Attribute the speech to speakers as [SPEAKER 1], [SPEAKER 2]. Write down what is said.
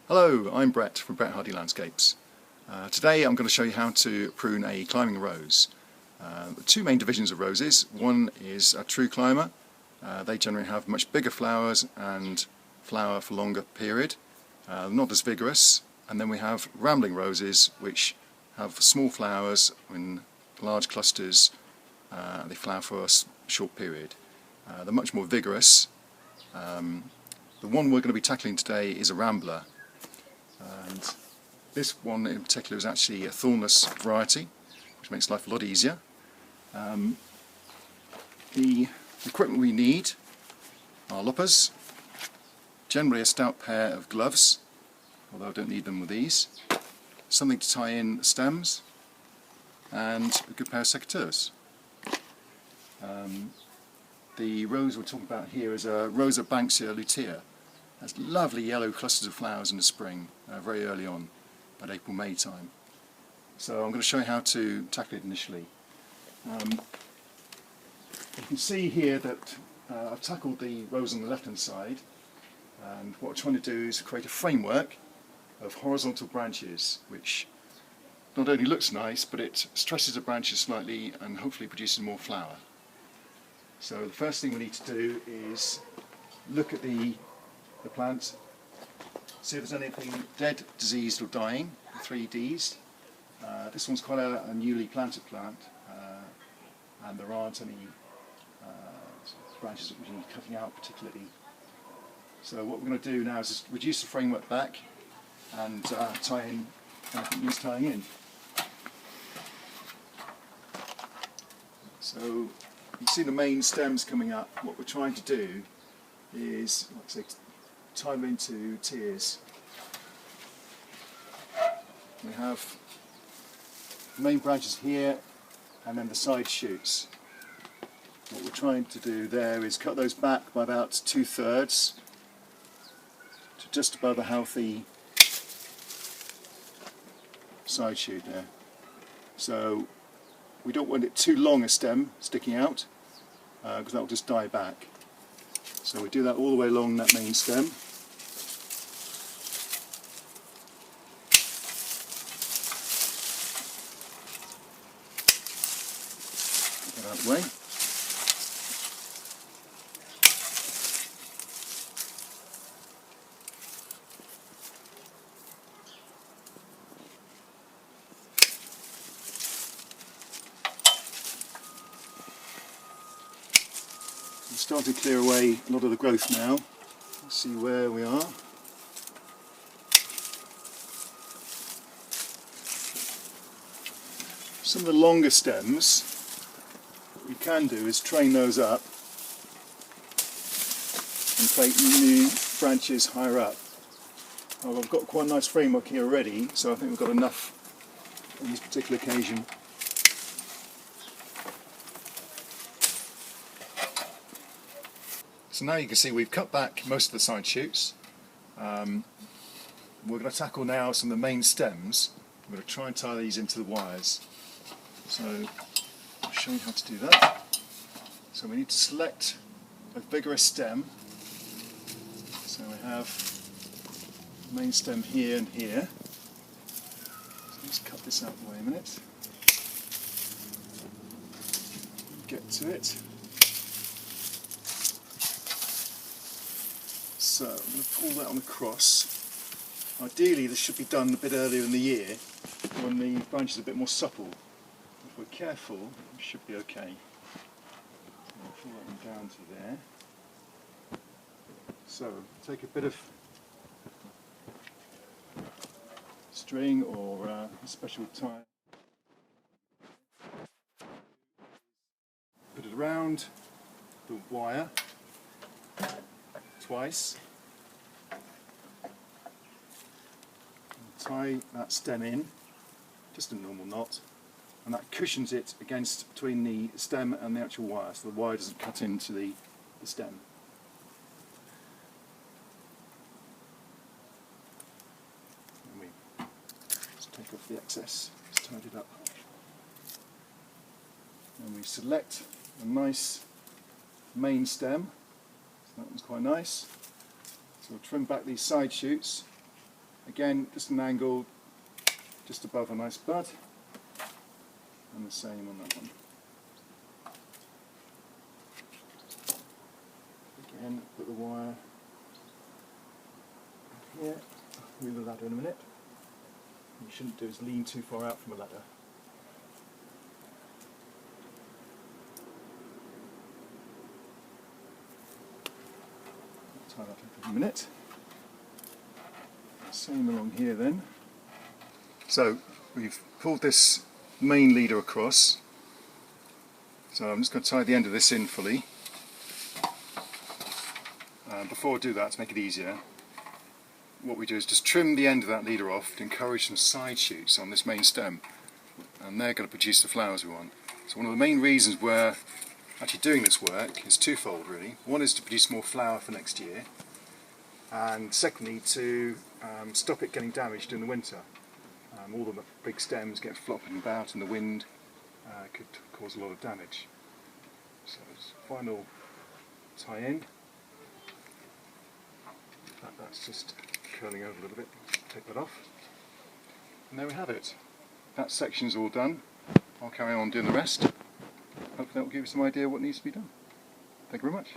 [SPEAKER 1] Hello, I'm Brett from Brett Hardy Landscapes. Today I'm going to show you how to prune a climbing rose. The two main divisions of roses. One is a true climber. They generally have much bigger flowers and flower for longer period, not as vigorous. And then we have rambling roses, which have small flowers in large clusters. They flower for a short period. They're much more vigorous. The one we're going to be tackling today is a rambler. And this one in particular is actually a thornless variety, which makes life a lot easier. The equipment we need are loppers, generally a stout pair of gloves, although I don't need them with these, something to tie in the stems, and a good pair of secateurs. The rose we're talking about here is a Rosa Banksia lutea. It has lovely yellow clusters of flowers in the spring, very early on, about April-May time. So I'm going to show you how to tackle it initially. You can see here that I've tackled the rose on the left hand side, and what I'm trying to do is create a framework of horizontal branches which not only looks nice, but it stresses the branches slightly and hopefully produces more flower. So the first thing we need to do is look at the plant, see if there's anything dead, diseased or dying, the 3 Ds. This one's quite a newly planted plant, and there aren't any branches that we need cutting out particularly. So what we're going to do now is just reduce the framework back and tie in anything that needs tying in. So you can see the main stems coming up. What we're trying to do is, like I say, tie them into tiers. We have the main branches here and then the side shoots. What we're trying to do there is cut those back by about 2/3 to just above a healthy side shoot there. So we don't want it too long a stem sticking out, because that will just die back. So we do that all the way along that main stem. Get out of the way. We're starting to clear away a lot of the growth now. Let's see where we are. Some of the longer stems, what we can do is train those up and create new branches higher up. Well, I've got quite a nice framework here already, so I think we've got enough on this particular occasion. So now you can see we've cut back most of the side shoots. We're going to tackle now some of the main stems. We're going to try and tie these into the wires. So I'll show you how to do that. So we need to select a vigorous stem. So we have the main stem here and here. So let's cut this out of the way a minute. Get to it. So I'm going to pull that on across. Ideally this should be done a bit earlier in the year when the branch is a bit more supple. If we're careful, we should be okay. I'll pull that one down to there. So take a bit of string or a special tie. Put it around the wire twice. Tie that stem in, just a normal knot, and that cushions it against between the stem and the actual wire, so the wire doesn't cut into the stem. And we just take off the excess, just tidy it up. And we select a nice main stem. That one's quite nice. So we'll trim back these side shoots Again, just an angle just above a nice bud, and the same on that one. Again, put the wire here. I'll move the ladder in a minute. What you shouldn't do is lean too far out from a ladder. Tie that up in a minute. Same along here then. So we've pulled this main leader across. So I'm just going to tie the end of this in fully. Before I do that, to make it easier, what we do is just trim the end of that leader off to encourage some side shoots on this main stem, and they're going to produce the flowers we want. So one of the main reasons we're actually doing this work is twofold really. One is to produce more flower for next year, and secondly to stop it getting damaged in the winter. All the big stems get flopping about in the wind, could cause a lot of damage. So it's final tie in. That's just curling over a little bit. Take that off. And there we have it. That section's all done. I'll carry on doing the rest. Hopefully that will give you some idea what needs to be done. Thank you very much.